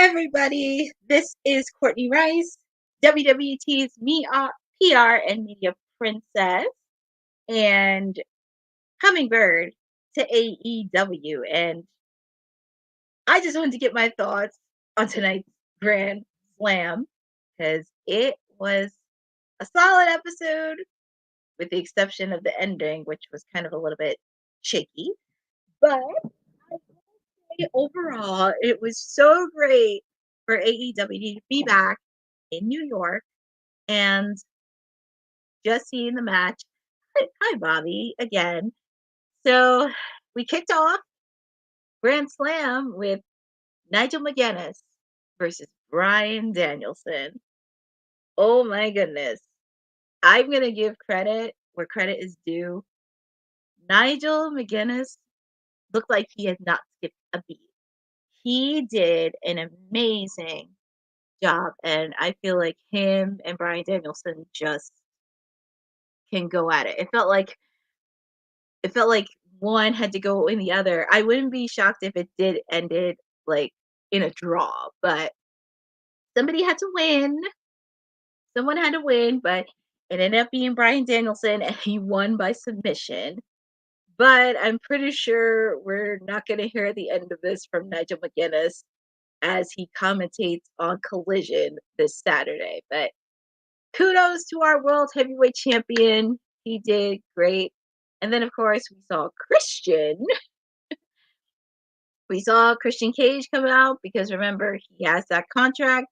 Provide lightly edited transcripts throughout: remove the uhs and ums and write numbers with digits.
everybody. This is Courtney Rice, WWT's PR and Media Princess, and Hummingbird to AEW. And I just wanted to get my thoughts on tonight's Grand Slam because it was a solid episode, with the exception of the ending, which was kind of a little bit shaky. But overall, it was so great for AEW to be back in New York and just seeing the match. Hi, Bobby, again. So we kicked off Grand Slam with Nigel McGuinness versus Bryan Danielson. Oh my goodness. I'm going to give credit where credit is due. Nigel McGuinness looked like he had not skipped a beat. He did an amazing job, and I feel like him and Bryan Danielson just can go at it. It felt like one had to go in the other. I wouldn't be shocked if it did ended like in a draw, but somebody had to win. Someone had to win, but it ended up being Bryan Danielson, and he won by submission. But I'm pretty sure we're not going to hear the end of this from Nigel McGuinness as he commentates on Collision this Saturday. But kudos to our world heavyweight champion. He did great. And then, of course, we saw Christian. We saw Christian Cage come out because remember, he has that contract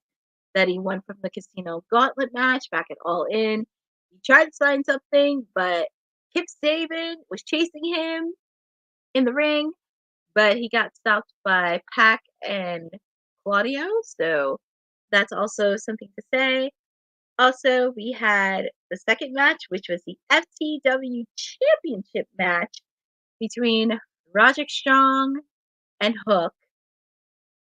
that he won from the Casino Gauntlet match back at All In. He tried to sign something, but Kip Saban was chasing him in the ring, but he got stopped by Pac and Claudio. So that's also something to say. Also, we had the second match, which was the FTW Championship match between Roderick Strong and Hook.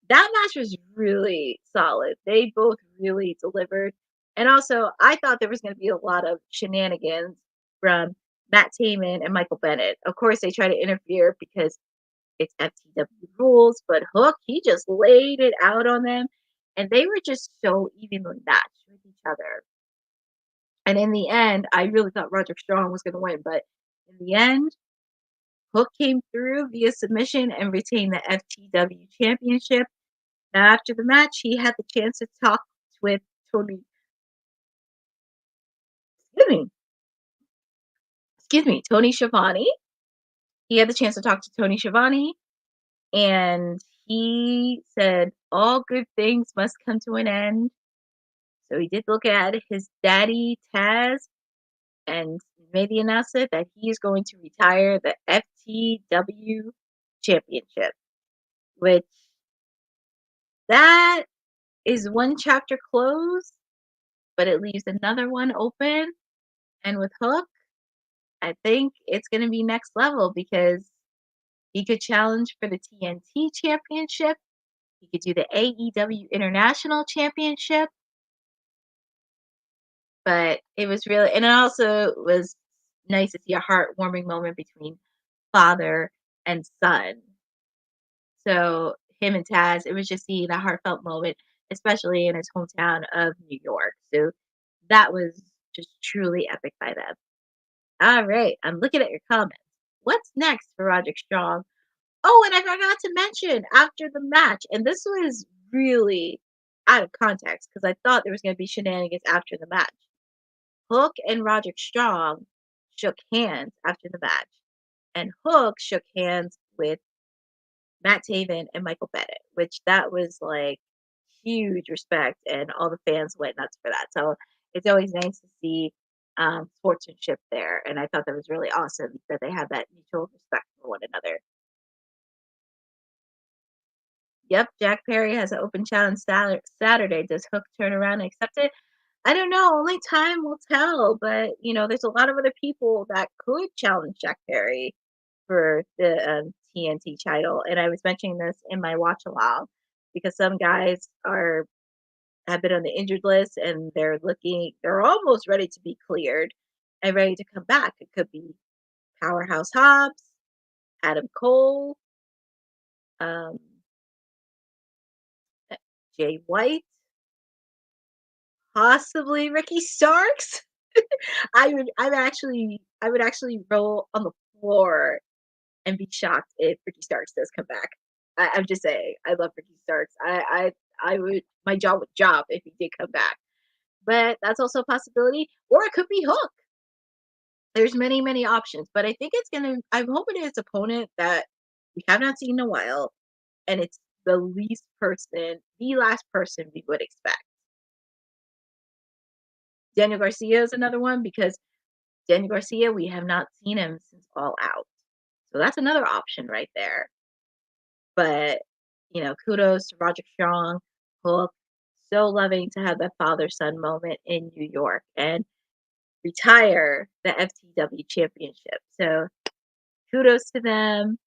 That match was really solid. They both really delivered. And also, I thought there was going to be a lot of shenanigans from Matt Taven and Michael Bennett. Of course, they try to interfere because it's FTW rules, but Hook, he just laid it out on them. And they were just so evenly matched with each other. And in the end, I really thought Roderick Strong was going to win. But in the end, Hook came through via submission and retained the FTW Championship. Now, after the match, he had the chance to talk with Tony. Tony Schiavone. He had the chance to talk to Tony Schiavone, and he said all good things must come to an end. So he did look at his daddy Taz and made the announcement that he is going to retire the FTW Championship, which that is one chapter closed, but it leaves another one open. And with Hook, I think it's going to be next level because he could challenge for the TNT Championship. He could do the AEW International Championship. But it was really, and it also was nice to see a heartwarming moment between father and son. So him and Taz, it was just seeing a heartfelt moment, especially in his hometown of New York. So that was just truly epic by them. All right, I'm looking at your comments. What's next for Roderick Strong? Oh, and I forgot to mention after the match, and this was really out of context because I thought there was going to be shenanigans after the match. Hook and Roderick Strong shook hands after the match, and Hook shook hands with Matt Taven and Michael Bennett, which that was like huge respect, and all the fans went nuts for that. So it's always nice to see sportsmanship there, and I thought that was really awesome that they have that mutual respect for one another. Yep, Jack Perry has an open challenge Saturday. Does Hook turn around and accept it? I don't know. Only time will tell. But, there's a lot of other people that could challenge Jack Perry for the TNT title. And I was mentioning this in my watch along because some guys have been on the injured list and they're almost ready to be cleared and ready to come back. It could be Powerhouse Hobbs, Adam Cole, Jay White, possibly Ricky Starks. I would actually roll on the floor and be shocked if Ricky Starks does come back. I'm just saying, I love Ricky Starks. I would my jaw would drop if he did come back. But that's also a possibility. Or it could be Hook. There's many, many options. But I think I'm hoping it's opponent that we have not seen in a while. And it's the last person we would expect. Daniel Garcia is another one because Daniel Garcia, we have not seen him since All Out. So that's another option right there. But, kudos to Roger Strong, Hook. So loving to have that father-son moment in New York and retire the FTW Championship. So kudos to them.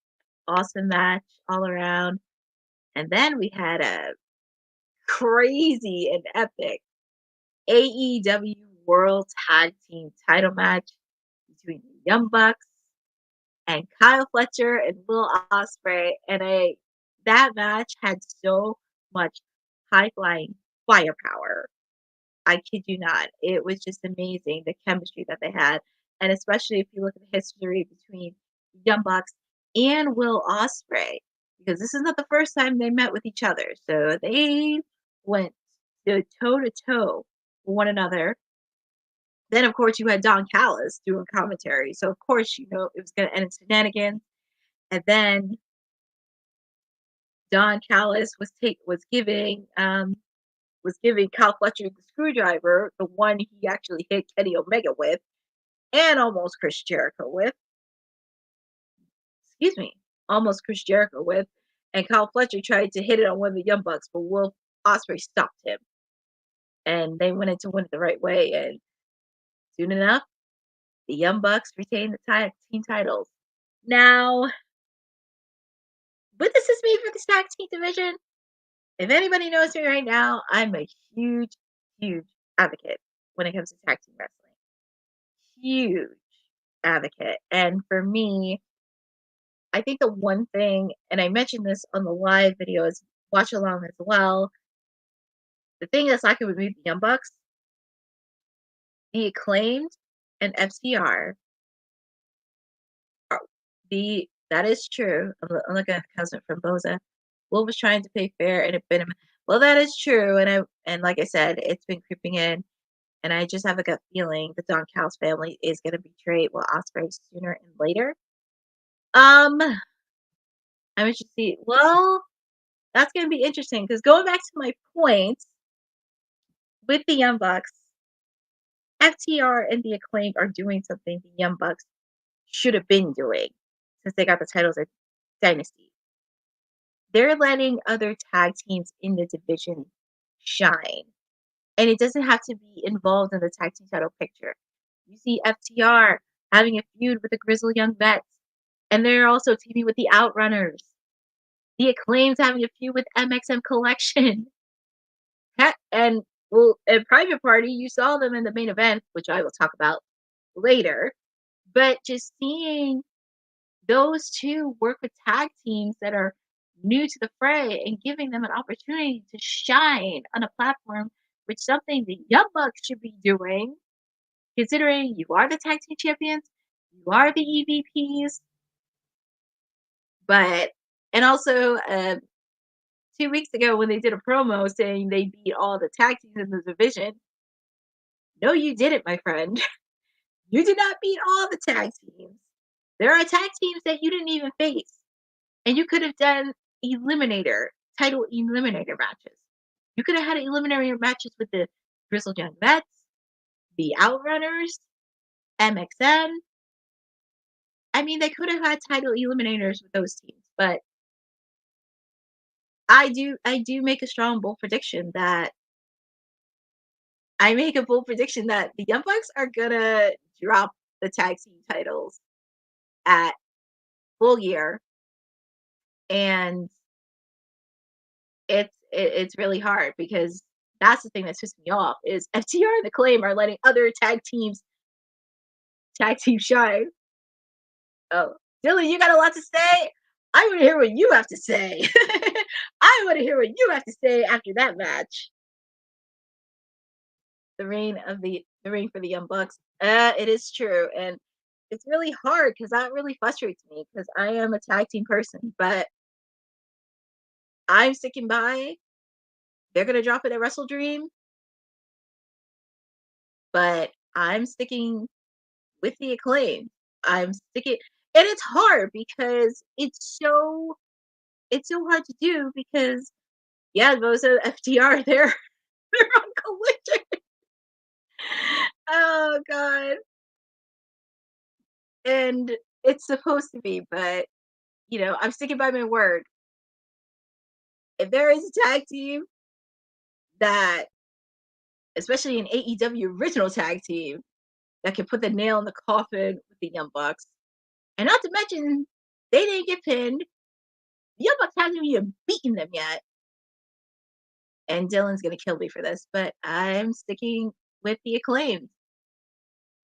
Awesome match all around. And then we had a crazy and epic AEW World Tag Team title match between the Young Bucks and Kyle Fletcher and Will Ospreay. And that match had so much high flying firepower. I kid you not. It was just amazing, the chemistry that they had. And especially if you look at the history between the Young Bucks and Will Ospreay, because this is not the first time they met with each other. So they went toe to toe with one another. Then, of course, you had Don Callis doing commentary. So, of course, it was going to end in shenanigans. And then Don Callis was giving Kyle Fletcher the screwdriver, the one he actually hit Kenny Omega with, and almost Chris Jericho with. Excuse me, almost Chris Jericho with. And Kyle Fletcher tried to hit it on one of the Young Bucks, but Will Ospreay stopped him. And they went in to win it the right way. And soon enough, the Young Bucks retained the tag team titles. Now, what does this mean for the tag team division? If anybody knows me right now, I'm a huge, huge advocate when it comes to tag team wrestling. Huge advocate. And for me, I think the one thing, and I mentioned this on the live videos, watch along as well. The thing that's lacking with me, the Young Bucks, the Acclaimed and FCR, that is true. I'm looking at cousin from Boza. Will was trying to pay fair and it bit him. Well, that is true, and like I said, it's been creeping in, and I just have a gut feeling the Don Callis family is going to betray Will Ospreay sooner and later. I'm interested to see. Well, that's going to be interesting because going back to my points with the Young Bucks, FTR and the Acclaim are doing something the Young Bucks should have been doing since they got the titles at Dynasty. They're letting other tag teams in the division shine. And it doesn't have to be involved in the tag team title picture. You see FTR having a feud with the Grizzled Young Vets. And they're also teaming with the Outrunners. The Acclaimed having a feud with MXM Collection. And at Private Party, you saw them in the main event, which I will talk about later. But just seeing those two work with tag teams that are new to the fray and giving them an opportunity to shine on a platform, which is something the Young Bucks should be doing, considering you are the tag team champions, you are the EVPs. And also 2 weeks ago when they did a promo saying they beat all the tag teams in the division, no, you didn't, my friend. You did not beat all the tag teams. There are tag teams that you didn't even face. And you could have done title eliminator matches. You could have had eliminator matches with the Grizzled Young Vets, the Outrunners, MXM. I mean, they could have had title eliminators with those teams, but I do make a strong, bold prediction that the Young Bucks are gonna drop the tag team titles at Full Gear, and it's really hard because that's the thing that pisses me off is FTR and Acclaim are letting other tag teams shine. Oh, Dylan, you got a lot to say? I want to hear what you have to say. I want to hear what you have to say after that match. The reign for the Young Bucks. It is true, and it's really hard because that really frustrates me because I am a tag team person, but I'm sticking by. They're gonna drop it at Wrestle Dream, but I'm sticking with the Acclaim. I'm sticking, and it's hard because it's so hard to do because yeah, those are FTR. They're on Collision. Oh god, and it's supposed to be, but I'm sticking by my word. If there is a tag team that, especially an AEW original tag team, that can put the nail in the coffin with the Young Bucks, and not to mention they didn't get pinned. The Young Bucks haven't even beaten them yet. And Dylan's gonna kill me for this, but I'm sticking with the Acclaimed.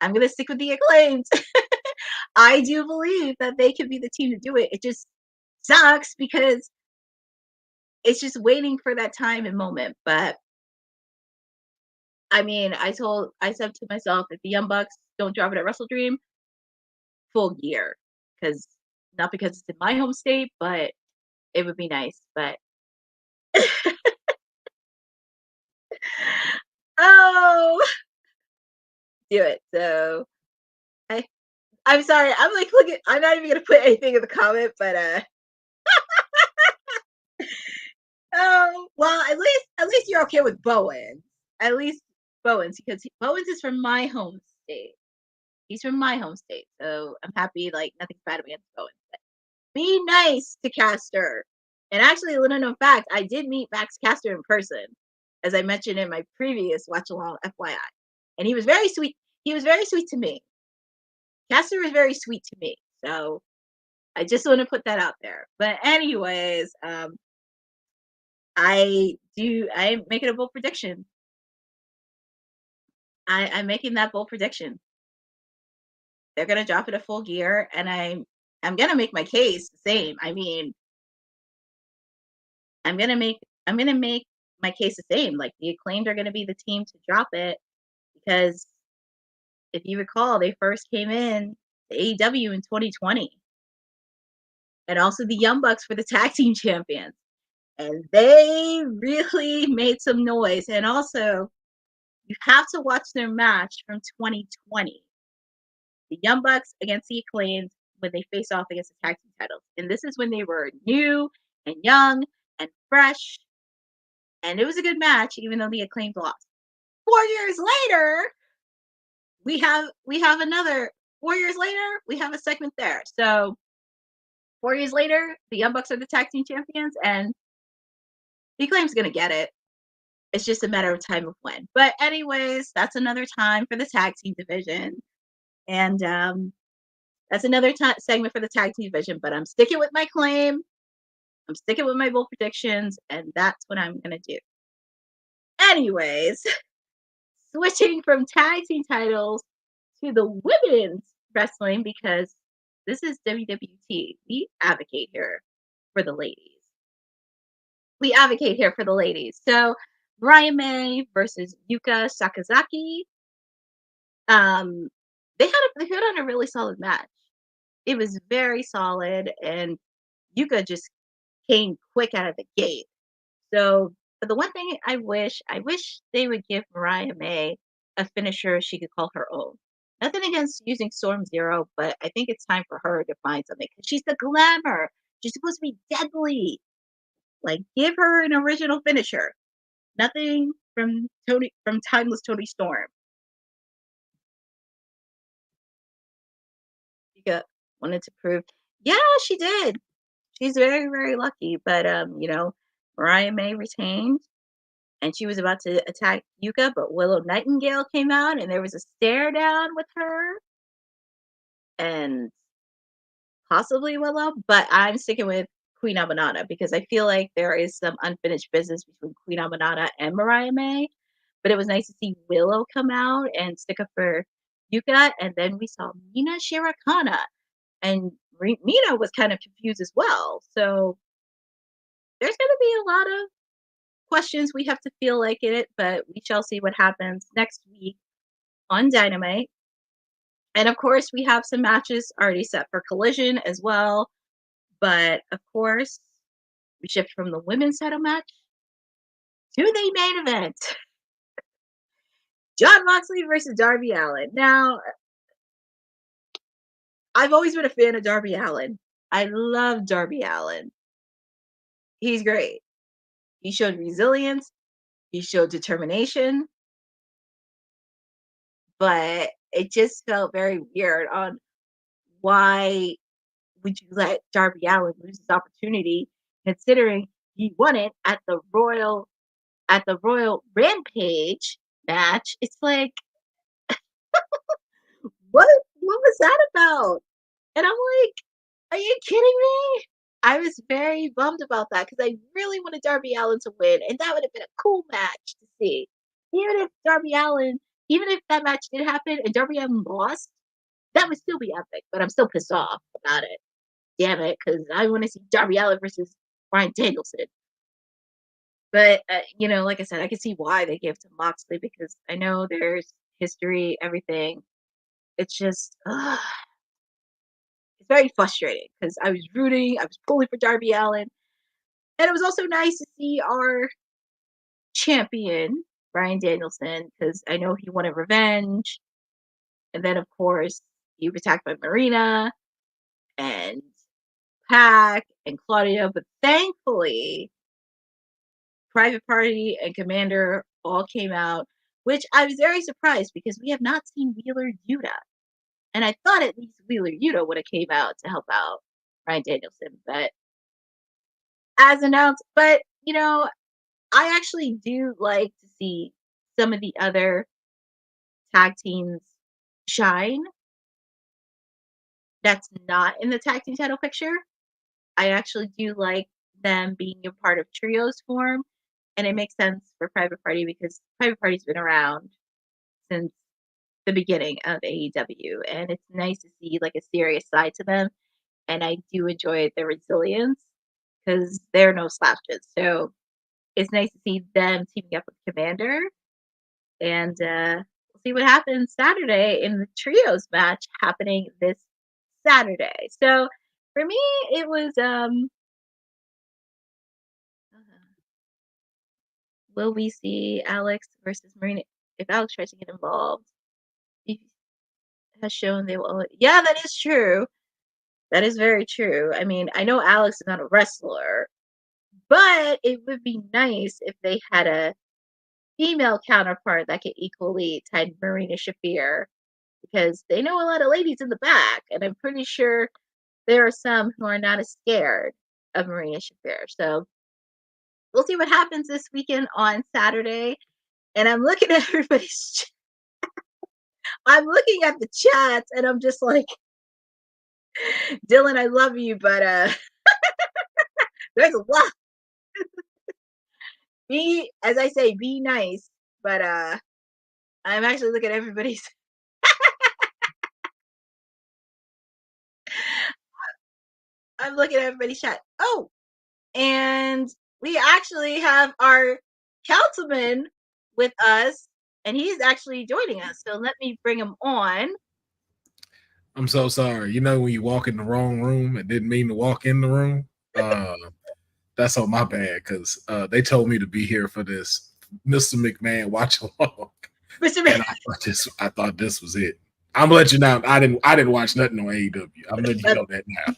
I'm gonna stick with the Acclaimed. I do believe that they could be the team to do it. It just sucks because it's just waiting for that time and moment. But I mean, I said to myself, if the Young Bucks don't drop it at Wrestle Dream, full gear. Because not because it's in my home state, but it would be nice. But oh, do it. So I I'm sorry. I'm like looking. I'm not even gonna put anything in the comment, but well, at least you're okay with Bowen. At least Bowens, because Bowens is from my home state. He's from my home state, so I'm happy. Like nothing's bad against Bowens. But be nice to Caster. And actually, a little known fact: I did meet Max Caster in person, as I mentioned in my previous watch along, FYI. And he was very sweet. He was very sweet to me. Caster was very sweet to me. So I just want to put that out there. But anyways, I'm making a bold prediction. I'm making that bold prediction. They're gonna drop it a full gear, and I'm gonna make my case the same. I mean, I'm gonna make my case the same. Like the Acclaimed are gonna be the team to drop it because if you recall, they first came in to AEW in 2020, and also the Young Bucks for the tag team champions, and they really made some noise. And also, you have to watch their match from 2020. The Young Bucks against the Acclaimed when they face off against the tag team titles. And this is when they were new and young and fresh. And it was a good match, even though the Acclaimed lost. 4 years later, we have another 4 years later, we have a segment there. So 4 years later, the Young Bucks are the tag team champions, and the Acclaimed's gonna get it. It's just a matter of time of when. But anyways, that's another time for the tag team division. And that's another segment for the tag team division, but I'm sticking with my claim. I'm sticking with my bold predictions, and that's what I'm going to do. Anyways, switching from tag team titles to the women's wrestling because this is WWT. We advocate here for the ladies. We advocate here for the ladies. So, Brian May versus Yuka Sakazaki. Um, they put on a really solid match. It was very solid, and Yuka just came quick out of the gate. So, but the one thing I wish they would give Mariah May a finisher she could call her own. Nothing against using Storm Zero, but I think it's time for her to find something because she's the glamour. She's supposed to be deadly. Like, give her an original finisher. Nothing from Timeless Tony Storm. Yuka wanted to prove, yeah, she did. She's very, very lucky. But Mariah May retained and she was about to attack Yuka, but Willow Nightingale came out and there was a stare down with her and possibly Willow, but I'm sticking with Queen Amanada because I feel like there is some unfinished business between Queen Amanada and Mariah May. But it was nice to see Willow come out and stick up for Yuka, and then we saw Mina Shirakana, and Mina was kind of confused as well. So there's going to be a lot of questions we have to feel like it, but we shall see what happens next week on Dynamite. And of course, we have some matches already set for Collision as well. But of course, we shift from the women's title match to the main event. Jon Moxley versus Darby Allin. Now, I've always been a fan of Darby Allin. I love Darby Allin. He's great. He showed resilience. He showed determination. But it just felt very weird on why would you let Darby Allin lose his opportunity, considering he won it at the Royal Rampage match. It's like, what was that about? And I'm like, are you kidding me? I was very bummed about that because I really wanted Darby Allin to win, and that would have been a cool match to see. Even if that match did happen and Darby Allin lost, that would still be epic. But I'm still pissed off about it. Damn it, because I want to see Darby Allin versus Bryan Danielson. But, like I said, I can see why they gave it to Moxley because I know there's history, everything. It's just, it's very frustrating because I was pulling for Darby Allin. And it was also nice to see our champion, Bryan Danielson, because I know he wanted revenge. And then, of course, he was attacked by Marina and Pac and Claudia. But thankfully, Private Party and Commander all came out, which I was very surprised because we have not seen Wheeler Yuta. And I thought at least Wheeler Yuta would have came out to help out Bryan Danielson, but as announced. But, I actually do like to see some of the other tag teams shine. That's not in the tag team title picture. I actually do like them being a part of trios form. And it makes sense for Private Party because Private Party's been around since the beginning of AEW. And it's nice to see like a serious side to them. And I do enjoy their resilience because they're no slouches. So it's nice to see them teaming up with Commander. And we'll see what happens Saturday in the trios match happening this Saturday. So for me, it was will we see Alex versus Marina? If Alex tries to get involved, he has shown they will. Yeah, that is true. That is very true. I mean, I know Alex is not a wrestler, but it would be nice if they had a female counterpart that could equally tie Marina Shafir because they know a lot of ladies in the back, and I'm pretty sure there are some who are not as scared of Marina Shafir. So we'll see what happens this weekend on Saturday. And I'm looking at everybody's I'm looking at the chats and I'm just like, Dylan, I love you, but there's a lot. As I say, be nice. But I'm actually looking at everybody's I'm looking at everybody's chat. Oh, and we actually have our councilman with us, and he's actually joining us. So let me bring him on. I'm so sorry. When you walk in the wrong room, it didn't mean to walk in the room. That's on my bad because they told me to be here for this Mr. McMahon watch along. Mr. McMahon. I thought this was it. I'm gonna let you know. I didn't watch nothing on AEW. I'm letting you know that now.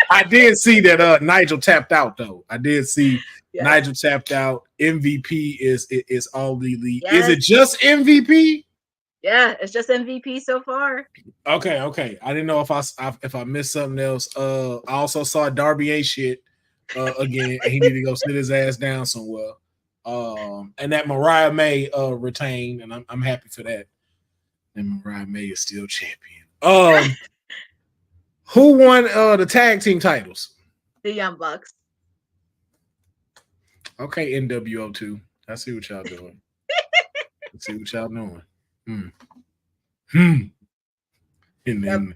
I did see that Nigel tapped out though. I did see Nigel tapped out. MVP is all the lead. Yes. Is it just MVP? Yeah, it's just MVP so far. Okay. I didn't know if I missed something else. I also saw Darby A shit again, and he needed to go sit his ass down somewhere. And that Mariah May retained, and I'm happy for that. And Mariah May is still champion. Who won the tag team titles? The Young Bucks. Okay, NWO 2. I see what y'all doing. And then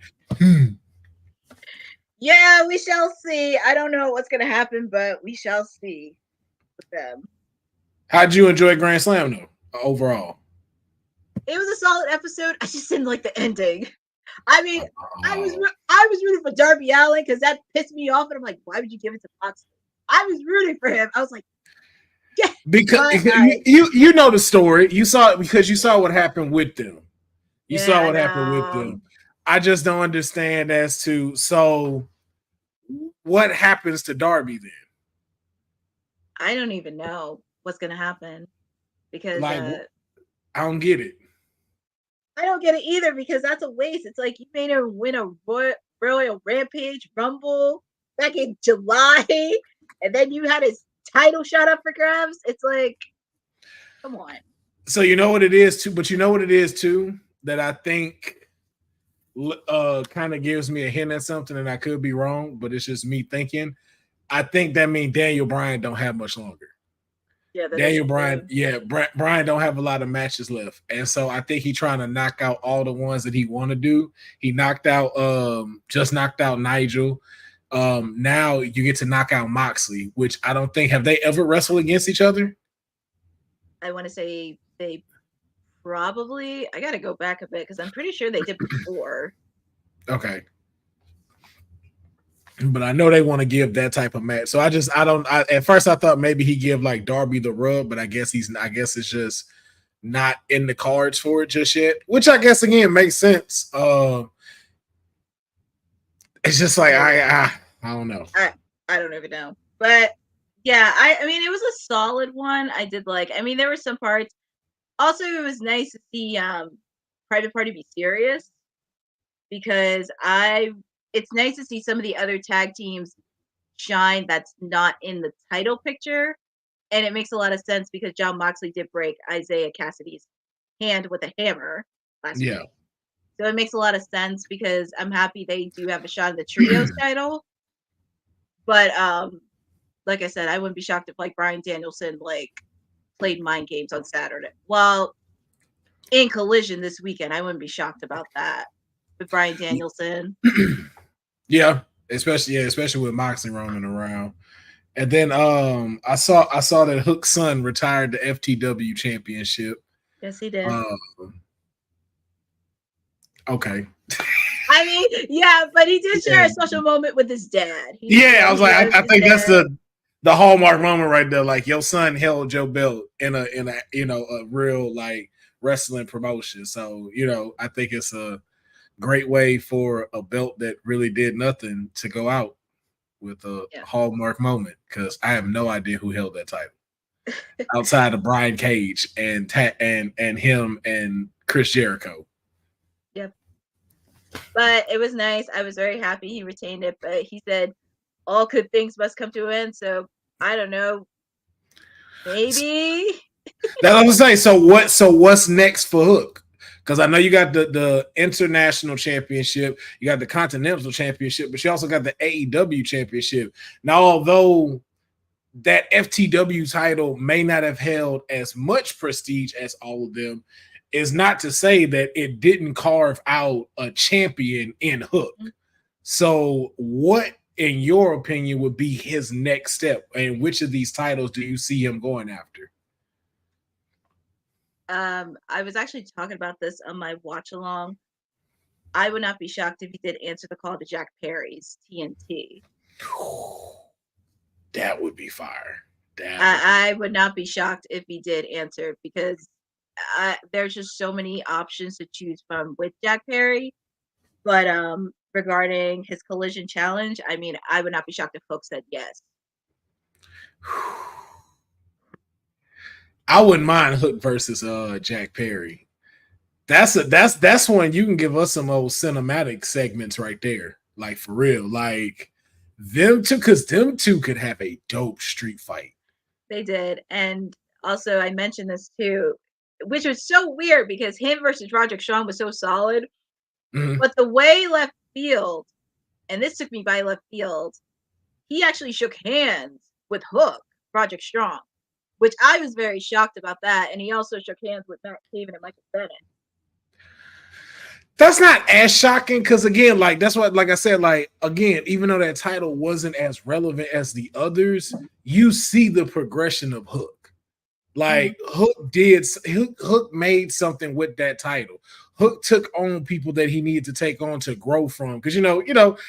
Yeah, we shall see. I don't know what's gonna happen, but we shall see with them. How'd you enjoy Grand Slam though? Overall, It was a solid episode. I just didn't like the ending. I mean, I was rooting for Darby Allin because that pissed me off, and I'm like, why would you give it to Moxley? I was rooting for him. I was like, yeah, because you know the story. You saw it because you saw what happened with them. You saw what happened with them. I just don't understand as to so what happens to Darby then. I don't even know what's gonna happen because like I don't get it. I don't get it either because that's a waste. It's like you made him win a Royal Rampage Rumble back in July, and then you had his title shot up for grabs. It's like, come on. So you know what it is too, but you know what it is too that I think kind of gives me a hint at something, and I could be wrong, but it's just me thinking. I think that means Daniel Bryan don't have much longer. Yeah, Daniel Bryan, Bryan don't have a lot of matches left, and so I think he's trying to knock out all the ones that he want to do. He knocked out, just knocked out Nigel. Now you get to knock out Moxley, which I don't think have they ever wrestled against each other. I want to say they probably. I got to go back a bit because I'm pretty sure they did before. Okay. But I know they want to give that type of match. So at first I thought maybe he give like Darby the rub, but I guess it's just not in the cards for it just yet, which I guess again makes sense. It's just like I don't know. I don't even know. But yeah, I mean it was a solid one. I did like, I mean there were some parts. Also it was nice to see Private Party be serious because it's nice to see some of the other tag teams shine that's not in the title picture. And it makes a lot of sense because Jon Moxley did break Isaiah Cassidy's hand with a hammer last week. So it makes a lot of sense because I'm happy they do have a shot at the trios title. But like I said, I wouldn't be shocked if like Bryan Danielson like played mind games on Saturday. Well, in Collision this weekend, I wouldn't be shocked about that with Bryan Danielson. Yeah, especially with Moxley roaming around. And then I saw that Hook's son retired the FTW championship. Yes, he did. Okay. I mean, yeah, but he did share a special moment with his dad. I was like, I think that's the hallmark moment right there. Like your son held your belt in a a real like wrestling promotion. So I think it's a great way for a belt that really did nothing to go out with a hallmark moment, because I have no idea who held that title outside of Brian Cage and him and Chris Jericho. Yep. But it was nice. I was very happy he retained it, but he said all good things must come to an end. So I don't know. Maybe. That's what I'm saying. So what's next for Hook? Because I know you got the international championship, you got the continental championship, but you also got the AEW championship. Now, although that FTW title may not have held as much prestige as all of them, is not to say that it didn't carve out a champion in Hook. Mm-hmm. So what, in your opinion, would be his next step? And which of these titles do you see him going after? I was actually talking about this on my watch along. I would not be shocked if he did answer the call to Jack Perry's TNT. That would be fire. I would not be shocked if he did answer, because there's just so many options to choose from with Jack Perry. But regarding his Collision challenge, I mean, I would not be shocked if Hook said yes. I wouldn't mind Hook versus Jack Perry. That's one you can give us some old cinematic segments right there. Like for real. Like them two, because them two could have a dope street fight. They did. And also I mentioned this too, which was so weird because him versus Roderick Strong was so solid. Mm-hmm. But the way left field, and this took me by left field, he actually shook hands with Hook, Roderick Strong, which I was very shocked about that. And he also shook hands with Matt Taven and Michael Bennett. That's not as shocking because again, like that's what, like I said, like again, even though that title wasn't as relevant as the others, you see the progression of Hook. Like Hook made something with that title. Hook took on people that he needed to take on to grow from. Because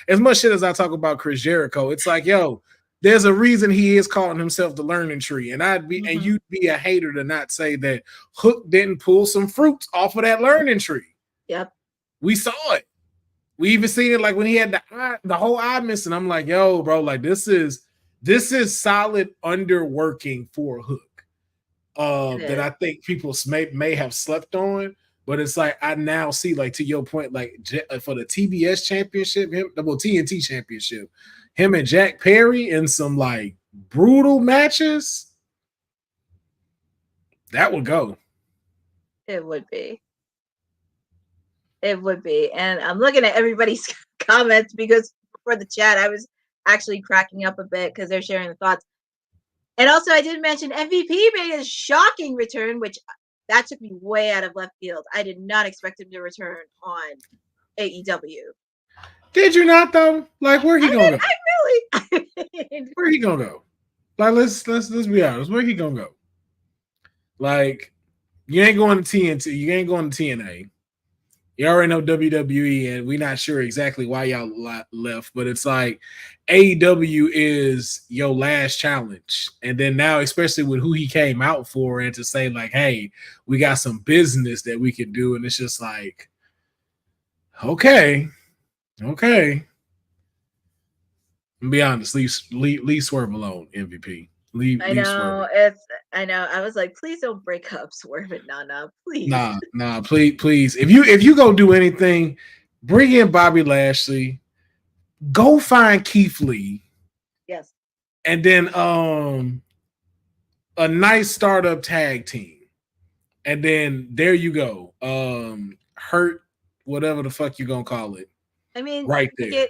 as much shit as I talk about Chris Jericho, it's like, yo, there's a reason he is calling himself the learning tree. And you'd be a hater to not say that Hook didn't pull some fruits off of that learning tree. Yep. We saw it. We even seen it like when he had the whole eye missing. I'm like, yo, bro, like this is solid underworking for Hook. That I think people may have slept on, but it's like I now see, like to your point, like for the TBS Championship, TNT Championship, him and Jack Perry in some like brutal matches, that would go. It would be. It would be. And I'm looking at everybody's comments because for the chat, I was actually cracking up a bit because they're sharing the thoughts. And also, I did mention MVP made a shocking return, which that took me way out of left field. I did not expect him to return on AEW. Did you not though? Like, where he gonna go? I really. Where he gonna go? Like, let's be honest. Where he gonna go? Like, you ain't going to TNT. You ain't going to TNA. You already know WWE, and we're not sure exactly why y'all left, but it's like AEW is your last challenge. And then now, especially with who he came out for, and to say like, hey, we got some business that we can do. And it's just like, okay. I'll be honest, leave Swerve alone, MVP. I know. I was like, please don't break up Swerve and Nana, please. Nah, please. If you go do anything, bring in Bobby Lashley. Go find Keith Lee. Yes. And then a nice startup tag team. And then there you go. Hurt, whatever the fuck you gonna call it. I mean, right there.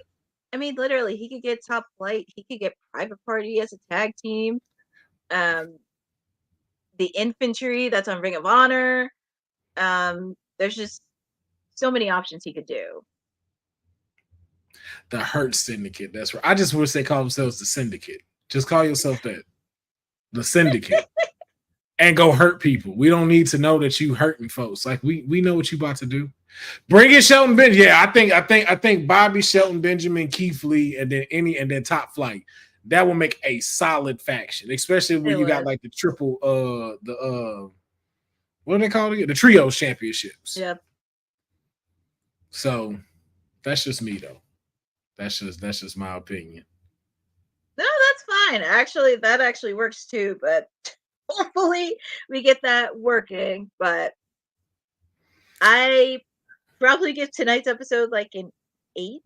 Literally, he could get Top Flight. He could get Private Party as a tag team. The Infantry that's on Ring of Honor. There's just so many options he could do. The Hurt Syndicate. That's right. I just wish they call themselves the Syndicate. Just call yourself that. The Syndicate. And go hurt people. We don't need to know that you hurting folks. Like we know what you about to do. Bring in Shelton Benjamin. Yeah, I think Bobby, Shelton Benjamin, Keith Lee, and then Top Flight. That will make a solid faction, especially when you got like the triple what do they call it? The Trios Championships. Yep. So that's just me though. That's just my opinion. No, that's fine. Actually, that actually works too, but hopefully we get that working. But I probably give tonight's episode like an 8.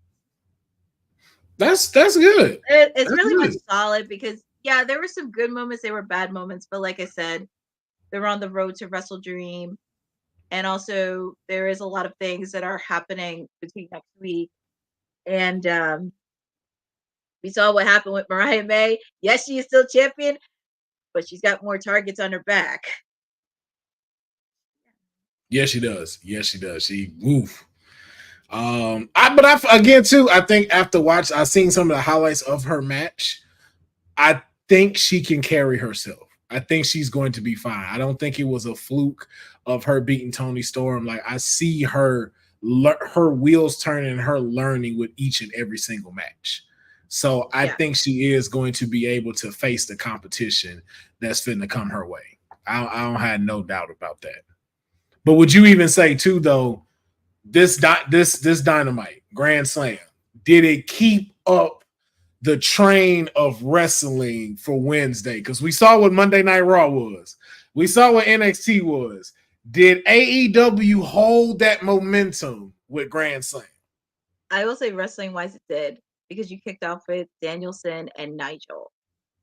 That's good. It's really much solid because there were some good moments, there were bad moments, but like I said, they were on the road to Wrestle Dream, and also there is a lot of things that are happening between next week. And we saw what happened with Mariah May. Yes, she is still champion, but she's got more targets on her back. Yes, she does. She woof. I think after I seen some of the highlights of her match. I think she can carry herself. I think she's going to be fine. I don't think it was a fluke of her beating Toni Storm. Like I see her wheels turning, her learning with each and every single match. So I think she is going to be able to face the competition that's finna come her way. I don't have no doubt about that. But would you even say too, though, this Dynamite Grand Slam, did it keep up the train of wrestling for Wednesday? Because we saw what Monday Night Raw was. We saw what NXT was. Did AEW hold that momentum with Grand Slam? I will say wrestling-wise it did, because you kicked off with Danielson and Nigel,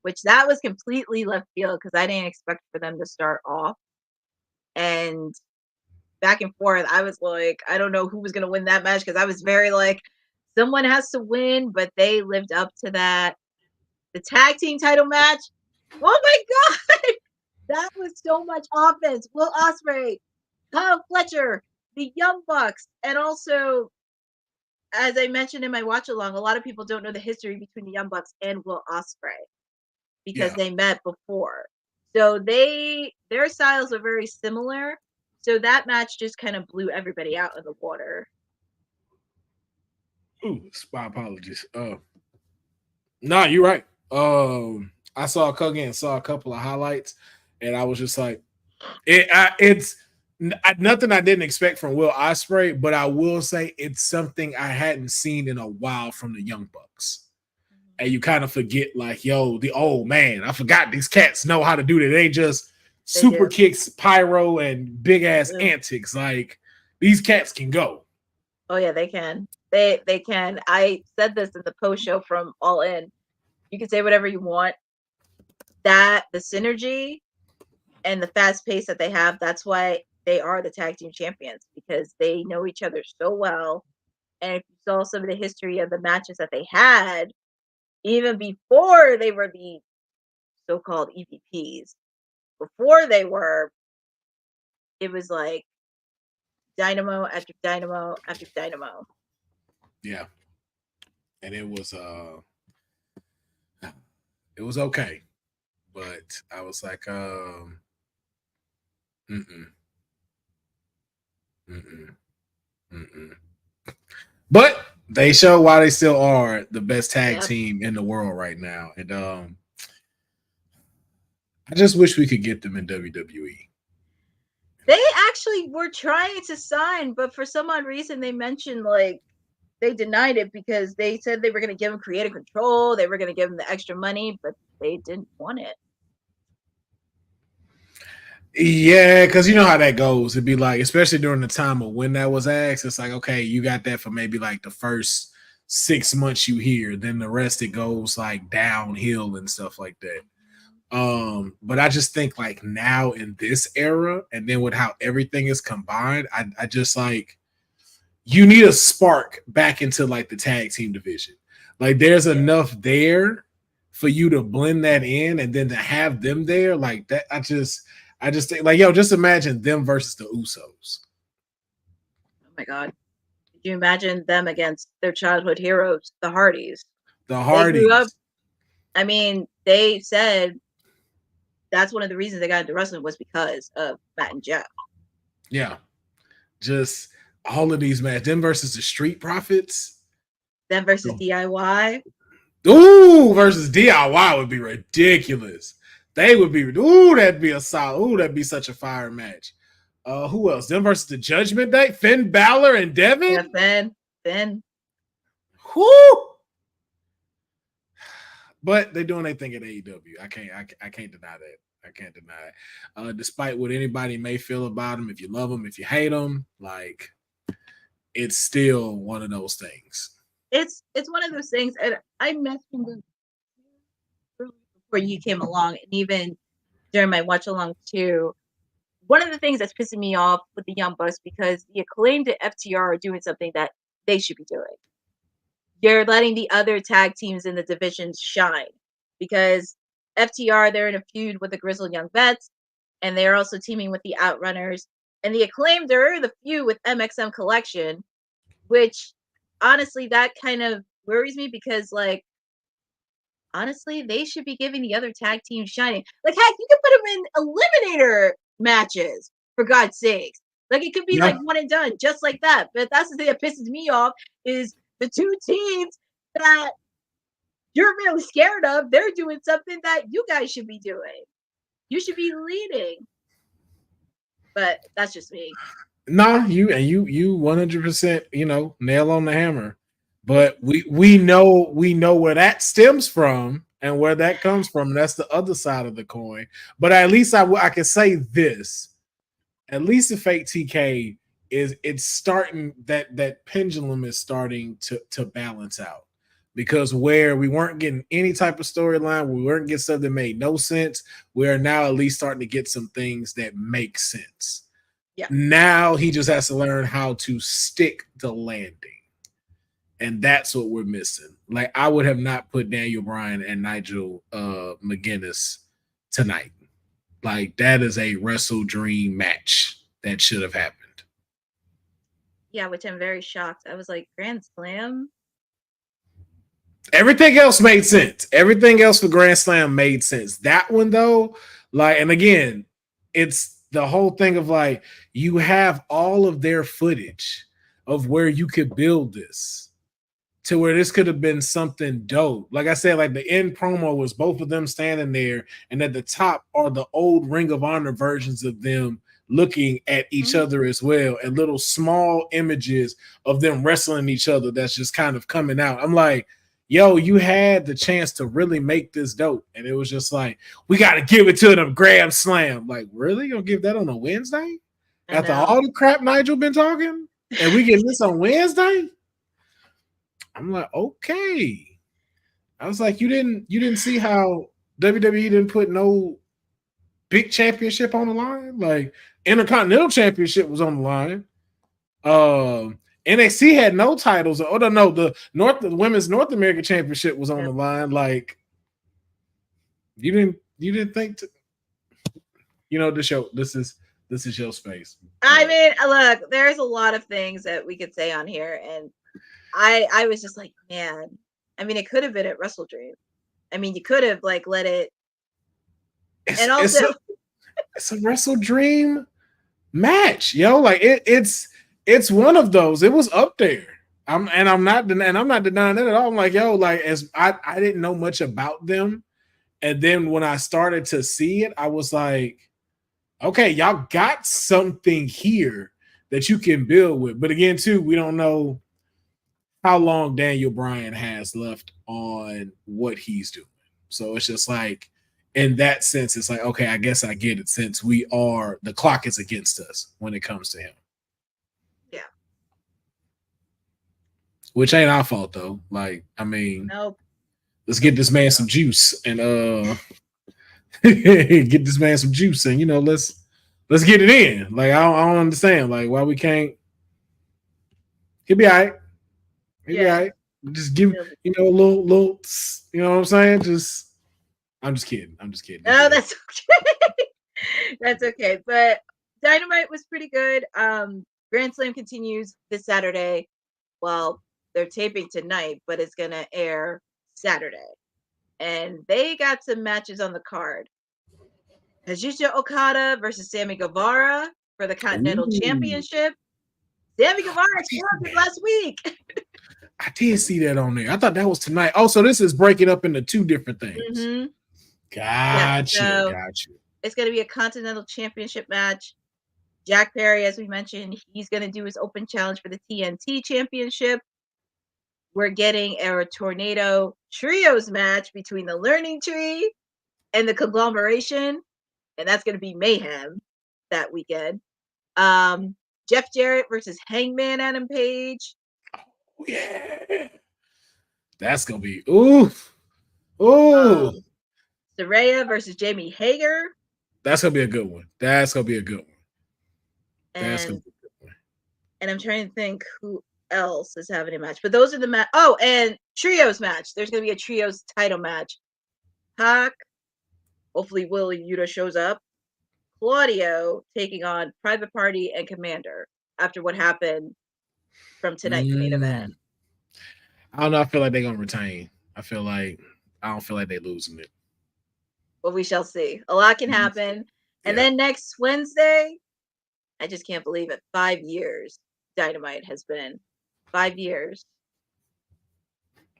which that was completely left field because I didn't expect for them to start off. And back and forth, I was like, I don't know who was going to win that match because I was very like, someone has to win, but they lived up to that. The tag team title match, oh my God, that was so much offense. Will Ospreay, Kyle Fletcher, the Young Bucks, and also, as I mentioned in my watch along, a lot of people don't know the history between the Young Bucks and Will Ospreay because Yeah. they met before. So their styles are very similar. So that match just kind of blew everybody out of the water. Ooh, my apologies. Nah, you're right. I saw a couple of highlights, and I was just like, it's nothing I didn't expect from Will Ospreay, but I will say it's something I hadn't seen in a while from the Young Bucks. And you kind of forget, like, yo, the old man, I forgot these cats know how to do that. They ain't just super kicks, pyro, and big ass antics. Like, these cats can go. Oh yeah, they can. They can. I said this in the post show from All In. You can say whatever you want. That the synergy and the fast pace that they have, that's why they are the tag team champions, because they know each other so well. And if you saw some of the history of the matches that they had, even before they were the so-called EVPs, before they were, it was like dynamo after dynamo after dynamo. Yeah. And it was okay. But I was like, But they show why they still are the best tag team in the world right now. And I just wish we could get them in WWE. They actually were trying to sign, but for some odd reason they mentioned, like, they denied it because they said they were going to give them creative control, they were going to give them the extra money, but they didn't want it. Yeah, because you know how that goes. It'd be like, especially during the time of when that was asked, it's like, okay, you got that for maybe like the first 6 months you hear, then the rest it goes like downhill and stuff like that. But I just think like now in this era, and then with how everything is combined, I just like, you need a spark back into like the tag team division. Like there's enough there for you to blend that in, and then to have them there like that. I just think like, yo, just imagine them versus the Usos. Oh my God. Could you imagine them against their childhood heroes, the Hardys? The Hardys. They grew up, I mean, they said that's one of the reasons they got into wrestling was because of Matt and Jeff. Yeah. Just all of these matches. Them versus the Street Profits. Them versus DIY. Ooh, versus DIY would be ridiculous. They would be, that'd be a solid, that'd be such a fire match. Who else? Them versus the Judgment Day? Finn Balor and Devin? Yeah, Finn. Whoo! But they're doing their thing at AEW. I can't deny that. I can't deny it. Despite what anybody may feel about them, if you love them, if you hate them, like, it's still one of those things. It's one of those things, and I mentioned this before you came along, and even during my watch along too. One of the things that's pissing me off with the Young Bucks, because the Acclaimed FTR are doing something that they should be doing. You're letting the other tag teams in the divisions shine, because FTR, they're in a feud with the Grizzled Young Vets, and they're also teaming with the Outrunners. And the Acclaimed, they're in the feud with MXM Collection, which honestly, that kind of worries me, because, like, honestly, they should be giving the other tag teams shining. Like, heck, you can put them in eliminator matches, for God's sakes. Like, it could be like one and done, just like that. But that's the thing that pisses me off, is the two teams that you're really scared of, they're doing something that you guys should be doing. You should be leading. But that's just me. Nah, you 100%, nail on the hammer. But we know where that stems from and where that comes from. That's the other side of the coin. But at least I can say this. At least the fake TK it's starting, that pendulum is starting to balance out. Because where we weren't getting any type of storyline, we weren't getting stuff that made no sense, we are now at least starting to get some things that make sense. Yeah. Now he just has to learn how to stick the landing. And that's what we're missing. Like, I would have not put Daniel Bryan and Nigel McGuinness tonight. Like, that is a Wrestle Dream match that should have happened. Yeah, which I'm very shocked. I was like, Grand Slam? Everything else made sense. Everything else for Grand Slam made sense. That one though, like, and again, it's the whole thing of like you have all of their footage of where you could build this to where this could have been something dope. Like I said, like the end promo was both of them standing there, and at the top are the old Ring of Honor versions of them looking at each other as well, and little small images of them wrestling each other that's just kind of coming out. I'm like, yo, you had the chance to really make this dope, and it was just like, we got to give it to them, Grand Slam. Like, really? You gonna give that on a Wednesday? After all the crap Nigel been talking, and we get this on Wednesday? I'm like, okay. I was like, you didn't see how WWE didn't put no big championship on the line? Like, Intercontinental Championship was on the line. NXT had no titles. Oh no, the Women's North American Championship was on the line. Like, you didn't think to, this is your space. I mean, look, there's a lot of things that we could say on here, and I was just like, man. I mean, it could have been at Wrestle Dream. I mean, you could have like let it. And also, it's a Wrestle Dream match, yo. Like it's one of those. It was up there. I'm not denying that at all. I'm like, yo, like as I didn't know much about them, and then when I started to see it, I was like, okay, y'all got something here that you can build with. But again, too, we don't know how long Daniel Bryan has left on what he's doing. So it's just like, in that sense, it's like, okay, I guess I get it, since the clock is against us when it comes to him. Yeah. Which ain't our fault though. Like, I mean, nope. Let's get this man some juice and get this man some juice and let's get it in. Like, I don't understand like why we can't. He'll be all right. He'll be all right. Just give a little, you know what I'm saying? I'm just kidding. No, that's okay. That's okay. But Dynamite was pretty good. Grand Slam continues this Saturday. Well, they're taping tonight, but it's gonna air Saturday. And they got some matches on the card. Kazuchika Okada versus Sammy Guevara for the Continental Championship. Sammy Guevara won last week. I did see that on there. I thought that was tonight. Oh, so this is breaking up into two different things. Mm-hmm. Gotcha. It's going to be a Continental Championship match. Jack Perry, as we mentioned, he's going to do his open challenge for the TNT Championship. We're getting a Tornado Trios match between the Learning Tree and the Conglomeration, and that's going to be mayhem that weekend. Jeff Jarrett versus Hangman Adam Page. Oh, yeah. That's going to be oof. Ooh. Saraya versus Jamie Hager. That's going to be a good one. And I'm trying to think who else is having a match. But those are the match. Oh, and Trios match. There's going to be a Trios title match. Pac. Hopefully Will Yuta shows up. Claudio taking on Private Party and Commander after what happened from tonight's main event. I don't know. I feel like they're going to retain. I don't feel like they're losing it. Well, we shall see. A lot can happen. And then next Wednesday, I just can't believe it. 5 years Dynamite has been. 5 years.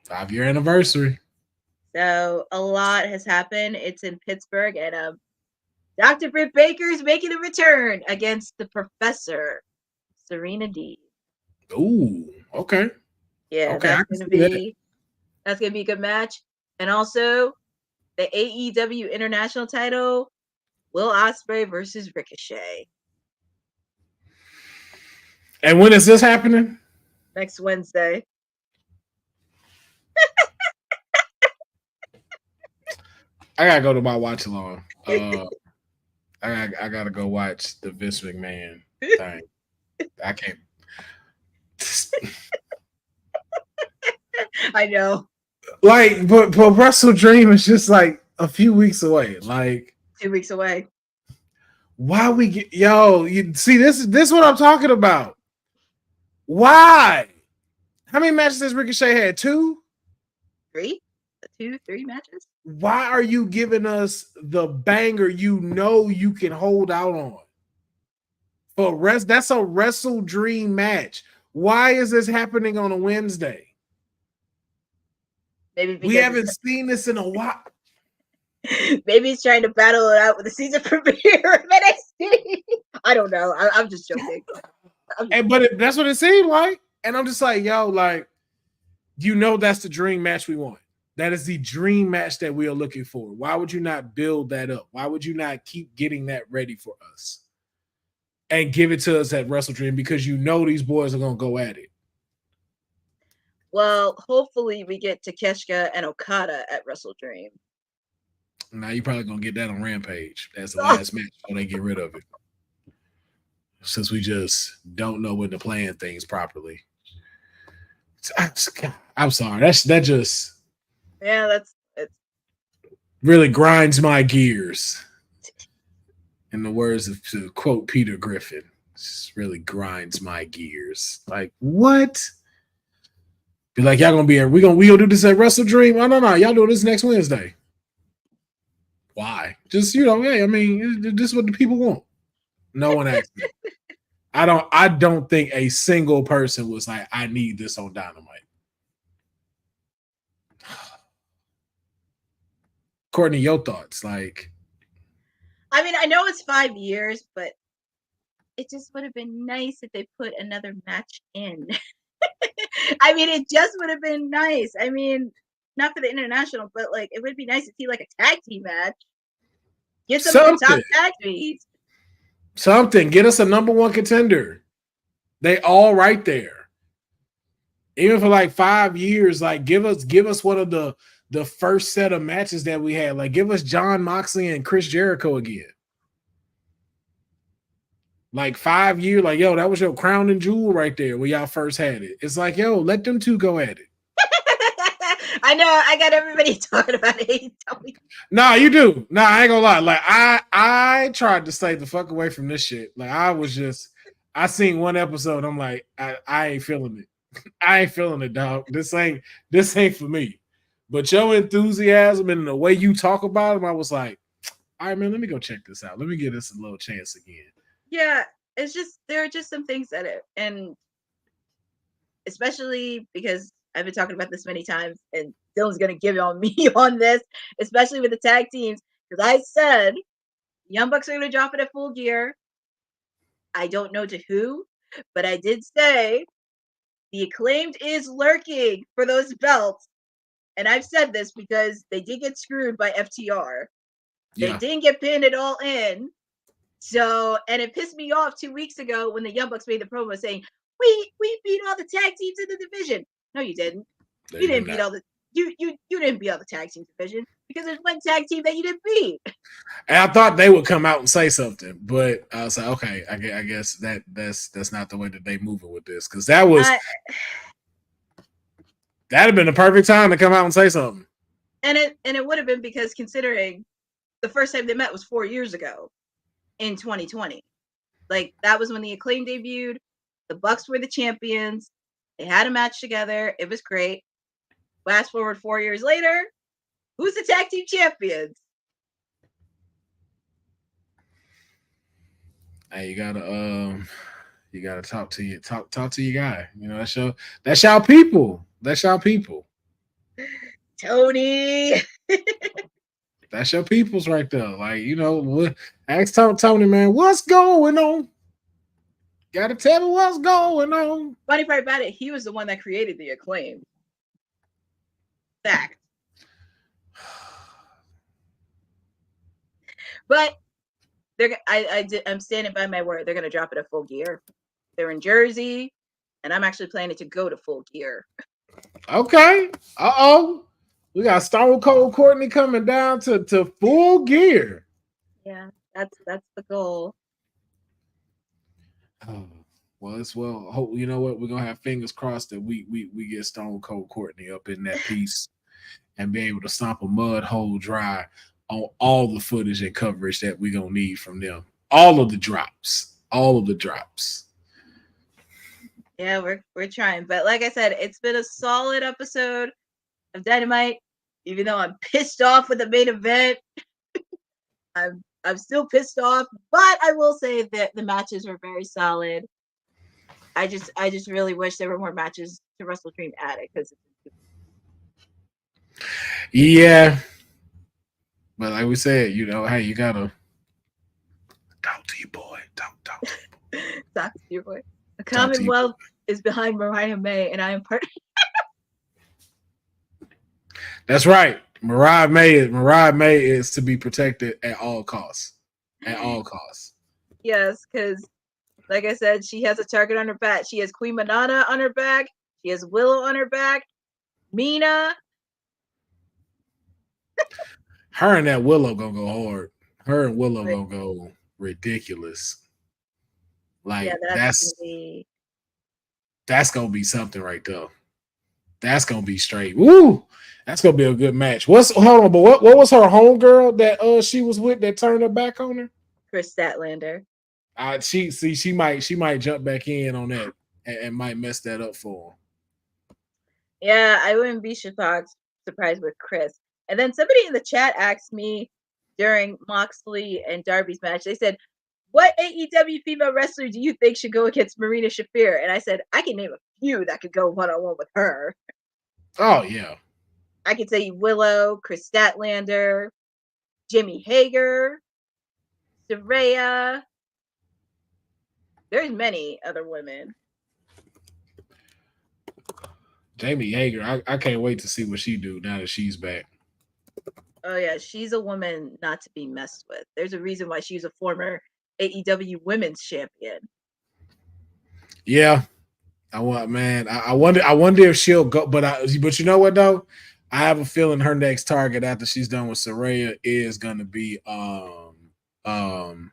5-year anniversary. So a lot has happened. It's in Pittsburgh, and Dr. Britt Baker is making a return against the Professor, Serena Deeb. Ooh, okay. Yeah, okay, that's gonna be a good match. And also the AEW International title, Will Ospreay versus Ricochet. And when is this happening? Next Wednesday. I gotta go to my watch along. I gotta go watch the Vince McMahon thing. I can't. I know. Like, but Wrestle Dream is just like a few weeks away. Like 2 weeks away. Why we get you see this is what I'm talking about. Why? How many matches has Ricochet had? 2? 3? 3 matches? Why are you giving us the banger you can hold out on? That's a Wrestle Dream match. Why is this happening on a Wednesday? Maybe because we haven't seen this in a while. Maybe he's trying to battle it out with the season premiere of NXT. I don't know. I'm just joking. But that's what it seemed like. And I'm just like, yo, like, that's the dream match we want. That is the dream match that we are looking for. Why would you not build that up? Why would you not keep getting that ready for us and give it to us at Wrestle Dream? Because these boys are going to go at it. Well, hopefully we get Takeshita and Okada at Wrestle Dream. Now you're probably going to get that on Rampage. That's the last match when they get rid of it. Since we just don't know when to plan things properly. I'm sorry. That just... Yeah, it really grinds my gears. In the words of, to quote Peter Griffin, this really grinds my gears. Like, what? Be like, y'all gonna be here. We gonna do this at Wrestle Dream? Oh, no. Y'all do this next Wednesday. Why? Just, hey, I mean, this is what the people want. No one asked me. I don't think a single person was like, I need this on Dynamite. Courtney, your thoughts? Like, I mean, I know it's 5 years, but it just would have been nice if they put another match in. I mean, it just would have been nice. I mean, not for the international, but like it would be nice to see like a tag team match. Get some of the top tag teams. Something. Get us a number 1 contender. They all right there. Even for like 5 years, like give us one of the first set of matches that we had. Like, give us Jon Moxley and Chris Jericho again. Like 5 years, like, yo, that was your crown and jewel right there when y'all first had it. It's like, yo, let them two go at it. I know, I got everybody talking about AEW. Nah, you do. Nah, I ain't gonna lie. Like, I tried to stay the fuck away from this shit. Like, I seen one episode. I'm like, I ain't feeling it. I ain't feeling it, dog. This ain't for me. But your enthusiasm and the way you talk about them, I was like, all right, man, let me go check this out. Let me give this a little chance again. Yeah, it's just, there are just some things that and especially because I've been talking about this many times, and Dylan's going to give on me on this, especially with the tag teams, because I said Young Bucks are going to drop it at Full Gear. I don't know to who, but I did say the Acclaimed is lurking for those belts. And I've said this because they did get screwed by FTR. They didn't get pinned at All In. So, and it pissed me off 2 weeks ago when the Young Bucks made the promo saying, we beat all the tag teams in the division. No, you didn't. You didn't beat all the you didn't beat all the tag team division because there's one tag team that you didn't beat. And I thought they would come out and say something, but I was like, okay, I guess that's not the way that they move it with this, because that'd have been the perfect time to come out and say something. And it would have been, because considering the first time they met was 4 years ago in 2020. Like, that was when the Acclaim debuted. The Bucks were the champions. They had a match together. It was great. Fast forward 4 years later, who's the tag team champions? Hey, you gotta talk to your guy. You know, that's y'all people. That's y'all people. Tony. That's your peoples right there. Like, ask Tony, man, what's going on? Gotta tell me what's going on. Funny part about it, he was the one that created the Acclaim. Fact. But I'm standing by my word. They're gonna drop it at Full Gear. They're in Jersey, and I'm actually planning to go to Full Gear. Okay. We got Stone Cold Courtney coming down to Full Gear. Yeah, that's the goal. Hope, you know what? We're gonna have fingers crossed that we get Stone Cold Courtney up in that piece and be able to stomp a mud hole dry on all the footage and coverage that we're gonna need from them. All of the drops. Yeah, we're trying. But like I said, it's been a solid episode of Dynamite. Even though I'm pissed off with the main event, I'm still pissed off. But I will say that the matches were very solid. I just really wish there were more matches to Wrestle Dream added because Yeah. But like we said, hey, you gotta talk to your boy. Talk to your boy. Talk to your boy. The Commonwealth is behind Mariah May, and I am part. That's right. Mariah May is to be protected at all costs. At all costs. Yes, because like I said, she has a target on her back. She has Queen Manana on her back. She has Willow on her back. Mina. Her and that Willow gonna go hard. Her and Willow gonna go ridiculous. Like that's gonna be something right there. That's gonna be straight. Woo! That's gonna be a good match. Hold on, but what was her homegirl that she was with that turned her back on her? Kris Statlander. She might jump back in on that and might mess that up for her. Yeah, I wouldn't be surprised with Kris. And then somebody in the chat asked me during Moxley and Darby's match, they said, what AEW female wrestler do you think should go against Marina Shafir? And I said, I can name a few that could go one-on-one with her. Oh, yeah. I could say Willow, Kris Statlander, Jimmy Hager, Saraya. There's many other women. Jamie Hager, I can't wait to see what she do now that she's back. Oh, yeah. She's a woman not to be messed with. There's a reason why she's a former AEW Women's Champion. Yeah. I wonder if she'll go, but you know what though? I have a feeling her next target after she's done with Saraya is gonna be dang,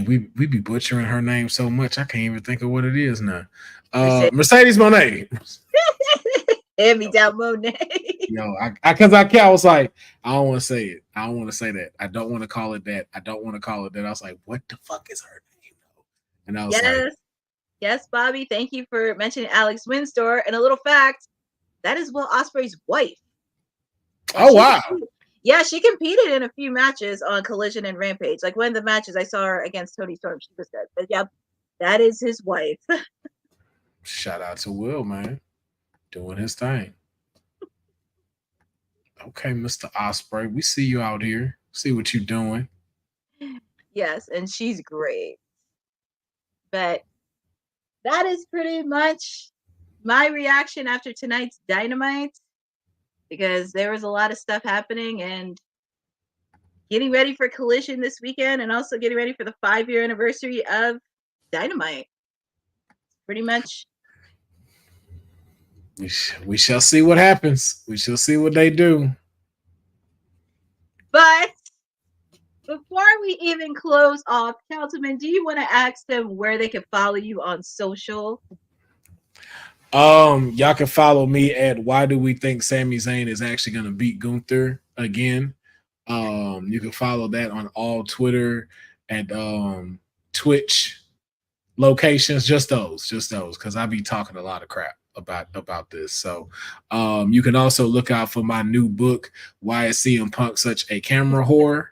we be butchering her name so much I can't even think of what it is now. Mercedes Moné. Hand down Monet. I was like, I don't want to say it. I don't want to say that. I don't want to call it that. I don't want to call it that. I was like, what the fuck is her name? And I was like, yes, Bobby. Thank you for mentioning Alex Windsor. And a little fact, that is Will Ospreay's wife. Oh, wow. Yeah, she competed in a few matches on Collision and Rampage. Like one of the matches I saw her against Toni Storm, she was good. But yeah, that is his wife. Shout out to Will, man. Doing his thing. Okay, Mr. Ospreay, we see you out here. See what you're doing. Yes, and she's great. But that is pretty much my reaction after tonight's Dynamite, because there was a lot of stuff happening and getting ready for Collision this weekend and also getting ready for the 5-year anniversary of Dynamite. Pretty much. We shall see what happens. We shall see what they do. But before we even close off, Keltman, do you want to ask them where they can follow you on social? Y'all can follow me at Why Do We Think Sami Zayn is actually going to beat Gunther again. You can follow that on all Twitter and Twitch locations, just those, because I be talking a lot of crap about this. So you can also look out for my new book, Why Is CM Punk Such a Camera Whore?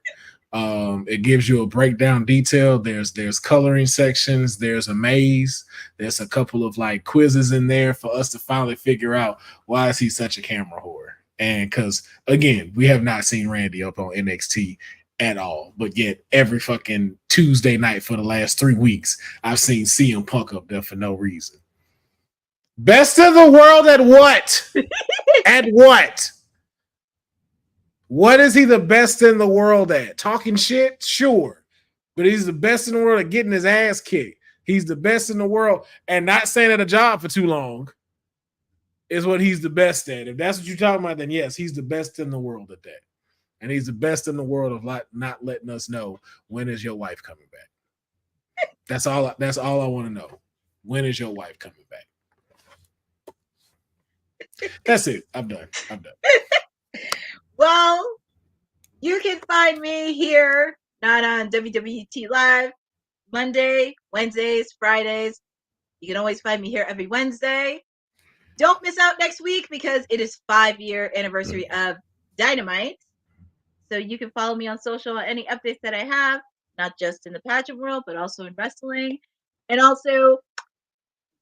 It gives you a breakdown detail. There's coloring sections, there's a maze, there's a couple of like quizzes in there for us to finally figure out why is he such a camera whore. And because again, we have not seen Randy up on NXT at all, but yet every fucking Tuesday night for the last 3 weeks I've seen CM Punk up there for no reason. Best in the world at what? At what? What is he the best in the world at? Talking shit? Sure. But he's the best in the world at getting his ass kicked. He's the best in the world and not staying at a job for too long is what he's the best at. If that's what you're talking about, then yes, he's the best in the world at that. And he's the best in the world of not letting us know when is your wife coming back. That's all I want to know. When is your wife coming back? That's it. I'm done. Well, you can find me here, not on WWT Live, Monday, Wednesdays, Fridays, You can always find me here every Wednesday. Don't miss out next week because it is 5-year anniversary of Dynamite. So you can follow me on social on any updates that I have, not just in the pageant world, but also in wrestling. And also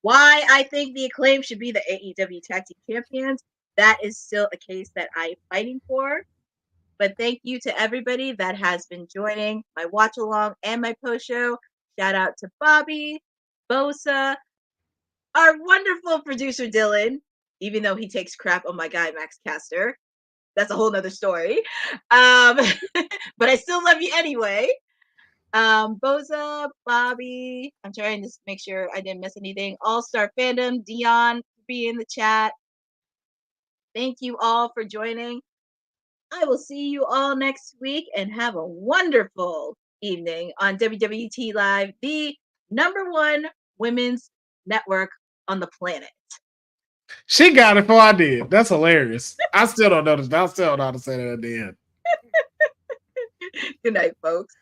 why I think the Acclaim should be the AEW Tag Team Champions. That is still a case that I'm fighting for. But thank you to everybody that has been joining my watch along and my post show. Shout out to Bobby, Bosa, our wonderful producer Dylan, even though he takes crap on my guy Max Caster. That's a whole nother story. But I still love you anyway. Boza, Bobby, I'm trying to make sure I didn't miss anything. All-Star Fandom, Dion, be in the chat. Thank you all for joining. I will see you all next week and have a wonderful evening on WWT Live, the #1 women's network on the planet. She got it before I did. That's hilarious. I still don't know. I still don't know how to say that at the end. Good night, folks.